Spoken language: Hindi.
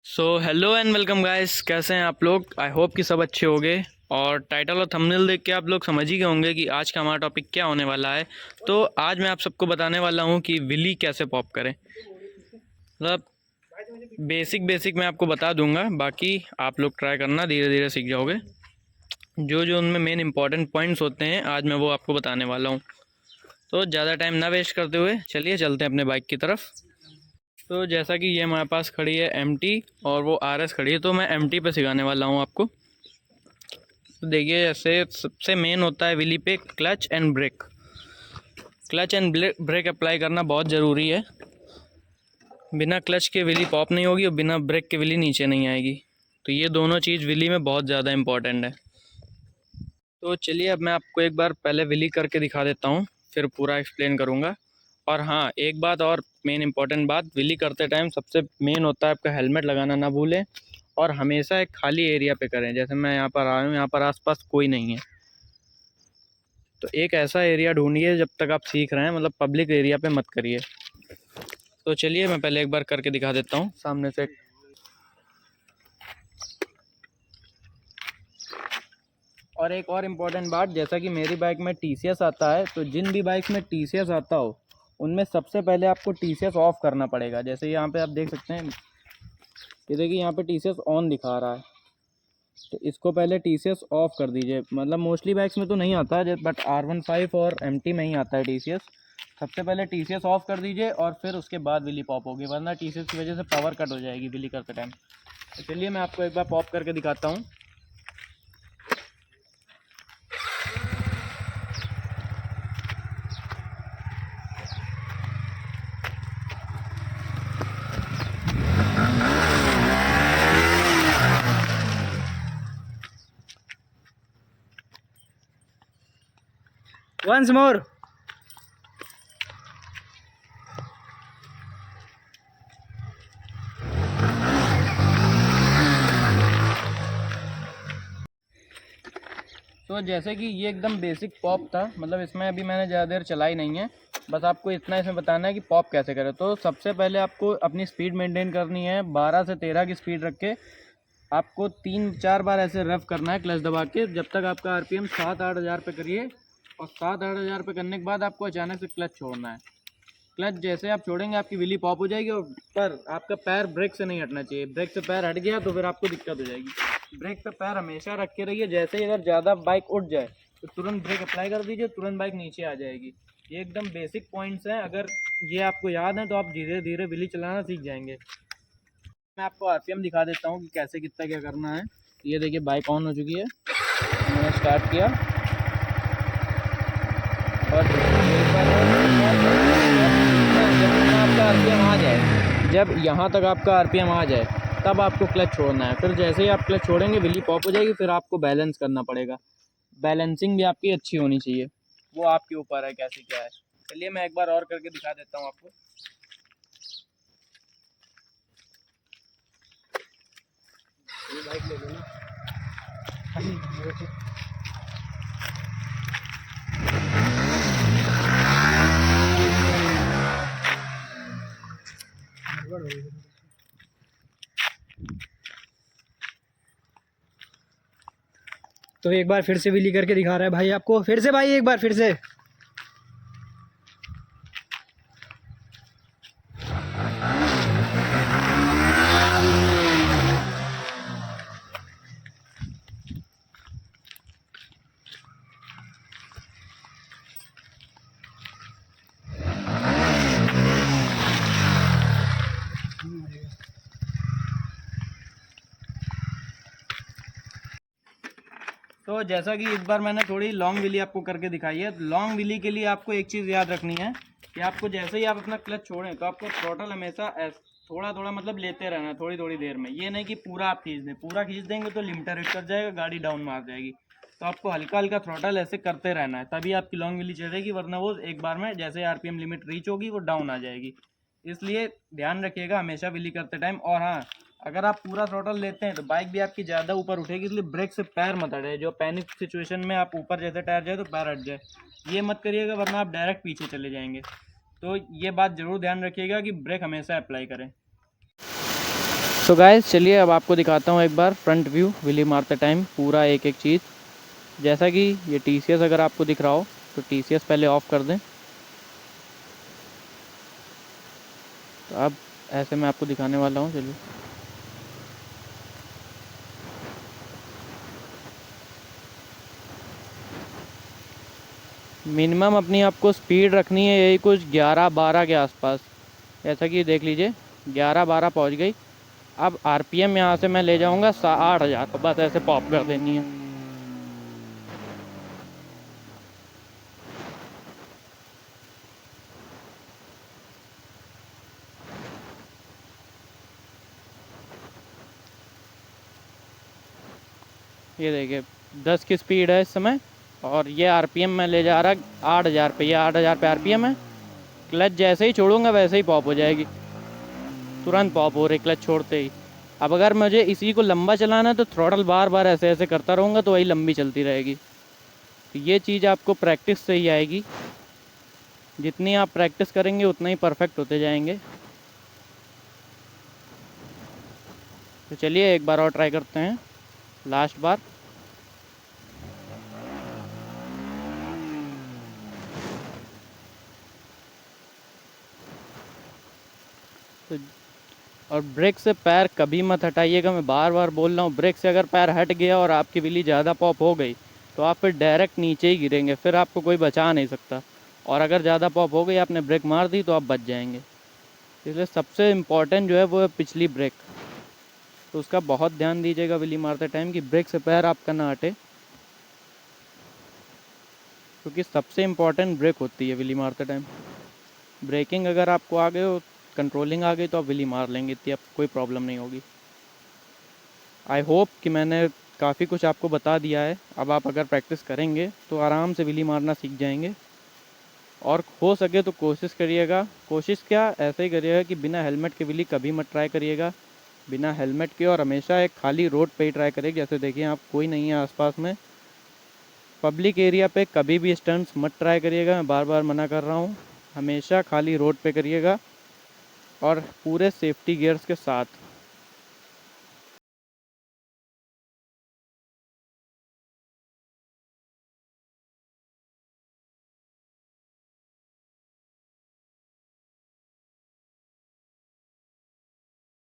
So hello and welcome guys, कैसे हैं आप लोग। आई होप कि सब अच्छे होंगे। और टाइटल और थंबनेल देख के आप लोग समझ ही गए होंगे कि आज का हमारा टॉपिक क्या होने वाला है। तो आज मैं आप सबको बताने वाला हूं कि विली कैसे पॉप करें। मतलब बेसिक बेसिक मैं आपको बता दूंगा, बाकी आप लोग ट्राई करना, धीरे धीरे सीख जाओगे। जो जो उनमें मेन इंपॉर्टेंट पॉइंट्स होते हैं आज मैं वो आपको बताने वाला हूँ। तो ज़्यादा टाइम ना वेस्ट करते हुए चलिए चलते हैं अपने बाइक की तरफ। तो जैसा कि ये हमारे पास खड़ी है MT और वो RS खड़ी है, तो मैं MT पे सिखाने वाला हूँ आपको। तो देखिए, जैसे सबसे मेन होता है विली पे clutch and brake. Clutch and brake apply करना बहुत ज़रूरी है। बिना क्लच के विली पॉप नहीं होगी और बिना ब्रेक के विली नीचे नहीं आएगी। तो ये दोनों चीज़ विली में बहुत ज़्यादा इम्पॉर्टेंट है। तो चलिए अब मैं आपको एक बार पहले विली करके दिखा देता हूँ, फिर पूरा एक्सप्लेन करूँगा। और हाँ, एक बात और मेन इंपॉर्टेंट बात, विली करते टाइम सबसे मेन होता है आपका हेलमेट लगाना ना भूलें। और हमेशा एक खाली एरिया पे करें। जैसे मैं यहाँ पर आया हूँ, यहाँ पर आसपास कोई नहीं है, तो एक ऐसा एरिया ढूंढिए जब तक आप सीख रहे हैं, मतलब पब्लिक एरिया पे मत करिए। तो चलिए मैं पहले एक बार करके दिखा देता हूँ सामने से। और एक और इम्पॉर्टेंट बात, जैसा कि मेरी बाइक में TCS आता है, तो जिन भी बाइक में TCS आता हो उनमें सबसे पहले आपको TCS ऑफ करना पड़ेगा। जैसे यहाँ पे आप देख सकते हैं, ये देखिए यहाँ पे TCS ऑन दिखा रहा है, तो इसको पहले TCS ऑफ कर दीजिए। मतलब मोस्टली बाइक्स में तो नहीं आता है, बट R15 और MT में ही आता है TCS। सबसे पहले TCS ऑफ कर दीजिए और फिर उसके बाद विली पॉप होगी, वरना TCS की वजह से पावर कट हो जाएगी विली करते टाइम। तो चलिए मैं आपको एक बार पॉप करके दिखाता हूँ। Once more. तो जैसे कि ये एकदम बेसिक पॉप था, मतलब इसमें अभी मैंने ज़्यादा देर चलाई नहीं है, बस आपको इतना इसमें बताना है कि पॉप कैसे करें। तो सबसे पहले आपको अपनी स्पीड मेंटेन करनी है, 12 से 13 की स्पीड रख के आपको 3-4 बार ऐसे रफ करना है क्लच दबा के, जब तक आपका RPM 7-8 हज़ार पे करिए। और 7-8 हज़ार पे करने के बाद आपको अचानक से क्लच छोड़ना है। क्लच जैसे आप छोड़ेंगे आपकी विली पॉप हो जाएगी, और पर आपका पैर ब्रेक से नहीं हटना चाहिए। ब्रेक से पैर हट गया तो फिर आपको दिक्कत हो जाएगी। ब्रेक पे पैर हमेशा रख के रहिए। जैसे ही अगर ज़्यादा बाइक उठ जाए तो तुरंत ब्रेक अप्लाई कर दीजिए, तुरंत बाइक नीचे आ जाएगी। ये एकदम बेसिक पॉइंट्स हैं, अगर ये आपको याद है तो आप धीरे धीरे विली चलाना सीख जाएंगे। मैं आपको RPM दिखा देता हूँ कि कैसे कितना क्या करना है। ये देखिए बाइक ऑन हो चुकी है, मैंने स्टार्ट किया और जब यहाँ तक आपका RPM आ जाए तब आपको क्लच छोड़ना है। फिर जैसे ही आप क्लच छोड़ेंगे विली पॉप हो जाएगी। फिर आपको बैलेंस करना पड़ेगा। बैलेंसिंग भी आपकी अच्छी होनी चाहिए, वो आपके ऊपर है कैसे क्या है। चलिए मैं एक बार और करके दिखा देता हूँ आपको। ये बाइक ले लो ना। तो एक बार फिर से विली करके दिखा रहा है भाई आपको। फिर से भाई, एक बार फिर से। तो जैसा कि इस बार मैंने थोड़ी लॉन्ग विली आपको करके दिखाई है, लॉन्ग विली के लिए आपको एक चीज़ याद रखनी है कि आपको जैसे ही आप अपना क्लच छोड़ें तो आपको थ्रॉटल हमेशा थोड़ा थोड़ा मतलब लेते रहना है, थोड़ी थोड़ी देर में। ये नहीं कि पूरा आप खींच दें, पूरा खींच देंगे तो लिमिटर हिट कर जाएगा, गाड़ी डाउन मार जाएगी। तो आपको हल्का हल्का थ्रॉटल ऐसे करते रहना है, तभी आपकी लॉन्ग विली चलेगी, वरना वो एक बार में जैसे RPM लिमिट रीच होगी वो डाउन आ जाएगी। इसलिए ध्यान रखिएगा हमेशा विली करते टाइम। और हाँ, अगर आप पूरा थ्रॉटल लेते हैं तो बाइक भी आपकी ज़्यादा ऊपर उठेगी, इसलिए ब्रेक से पैर मत हटाए। जो पैनिक सिचुएशन में आप ऊपर जैसे टायर जाए तो पैर हट जाए, ये मत करिएगा, वरना आप डायरेक्ट पीछे चले जाएंगे। तो ये बात ज़रूर ध्यान रखिएगा कि ब्रेक हमेशा अप्लाई करें। तो गाइस चलिए अब आपको दिखाता हूँ एक बार फ्रंट व्यू व्हीली मारते टाइम पूरा एक एक चीज़। जैसा कि ये TCS अगर आपको दिख रहा हो तो TCS पहले ऑफ़ कर दें। तो अब ऐसे मैं आपको दिखाने वाला हूँ, चलिए। मिनिमम अपनी आपको स्पीड रखनी है यही कुछ 11-12 के आसपास। जैसा कि देख लीजिए 11-12 पहुँच गई। अब RPM यहाँ से मैं ले जाऊँगा 8,000, बस ऐसे पॉप कर देनी है। ये देखिए 10 की स्पीड है इस समय और ये RPM में ले जा रहा 8,000 पे। ये 8,000 पे RPM है। क्लच जैसे ही छोड़ूंगा वैसे ही पॉप हो जाएगी, तुरंत पॉप हो रही क्लच छोड़ते ही। अब अगर मुझे इसी को लंबा चलाना है तो थ्रॉटल बार बार ऐसे ऐसे करता रहूँगा तो वही लंबी चलती रहेगी। तो ये चीज़ आपको प्रैक्टिस से ही आएगी। जितनी आप प्रैक्टिस करेंगे उतना ही परफेक्ट होते जाएंगे। तो चलिए एक बार और ट्राई करते हैं, लास्ट बार। तो और ब्रेक से पैर कभी मत हटाइएगा, मैं बार बार बोल रहा हूँ। ब्रेक से अगर पैर हट गया और आपकी व्हीली ज़्यादा पॉप हो गई तो आप फिर डायरेक्ट नीचे ही गिरेंगे, फिर आपको कोई बचा नहीं सकता। और अगर ज़्यादा पॉप हो गई, आपने ब्रेक मार दी तो आप बच जाएंगे। इसलिए सबसे इम्पॉर्टेंट जो है वो है पिछली ब्रेक। तो उसका बहुत ध्यान दीजिएगा व्हीली मारते टाइम कि ब्रेक से पैर आपका ना हटे, क्योंकि सबसे इम्पॉर्टेंट ब्रेक होती है व्हीली मारते टाइम। ब्रेकिंग अगर आपको आ गए हो, कंट्रोलिंग आ गई तो आप व्हीली मार लेंगे, इतनी आपको कोई प्रॉब्लम नहीं होगी। आई होप कि मैंने काफ़ी कुछ आपको बता दिया है। अब आप अगर प्रैक्टिस करेंगे तो आराम से व्हीली मारना सीख जाएंगे। और हो सके तो कोशिश करिएगा, कोशिश क्या ऐसे ही करिएगा कि बिना हेलमेट के व्हीली कभी मत ट्राई करिएगा, बिना हेलमेट के। और हमेशा एक खाली रोड पे ही ट्राई करिएगा। जैसे देखिए आप कोई नहीं है आसपास में, पब्लिक एरिया पे कभी भी स्टंट्स मत ट्राई करिएगा। मैं बार बार मना कर रहा हूँ, हमेशा खाली रोड पे करिएगा और पूरे सेफ्टी गियर्स के साथ।